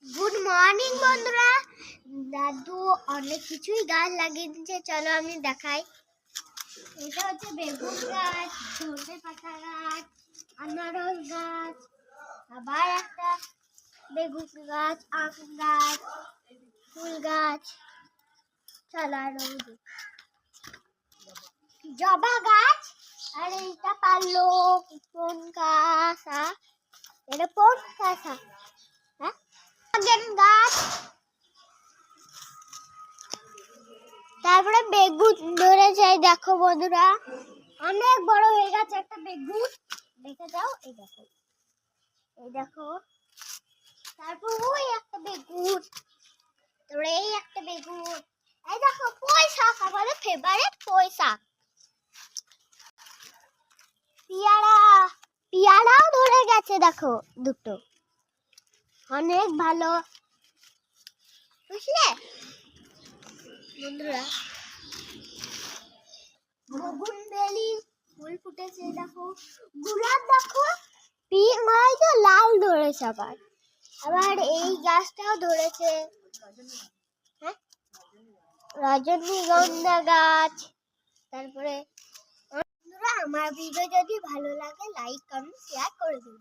Good morning বন্ধুরা। দাদু অনেক কিছুই গাছ লাগিয়ে দিচ্ছে, চলো আমি দেখাই। এটা হচ্ছে বেগুন গাছ, ধনে পাতা গাছ, আনারস গাছ, আবার একটা বেগুন গাছ, আম গাছ, ফুল গাছ, চলো আর জবা গাছ। আর এইটা পারলো কোন কাঁচা, এটা কোন কাঁচা, হ্যাঁ গাছ। তারপরে বেগুন ধরেছে, দেখো বন্ধুরা অনেক বড় হয়ে গেছে একটা বেগুন, দেখে যাও। এই দেখো, এই দেখো। তারপর ওই একটা বেগুন, তারপরে এই একটা বেগুন। এই দেখো পুঁই শাক, আমাদের ফেভারিট পুঁই শাক। পেয়ারাও ধরে গেছে, দেখো দুটো, অনেক ভালো, বুঝলে বন্ধুরা। বেগুন বেলি ফুল ফুটেছে, দেখো গোলাপ, দেখো পিঙ্ক হয়েছে, লাল ধরেছে, আবার আবার এই গাছটাও ধরেছে, হ্যাঁ রজনীগন্ধা গাছ। তারপরে বন্ধুরা আমার ভিডিও যদি ভালো লাগে লাইক কমেন্ট শেয়ার করে দিন।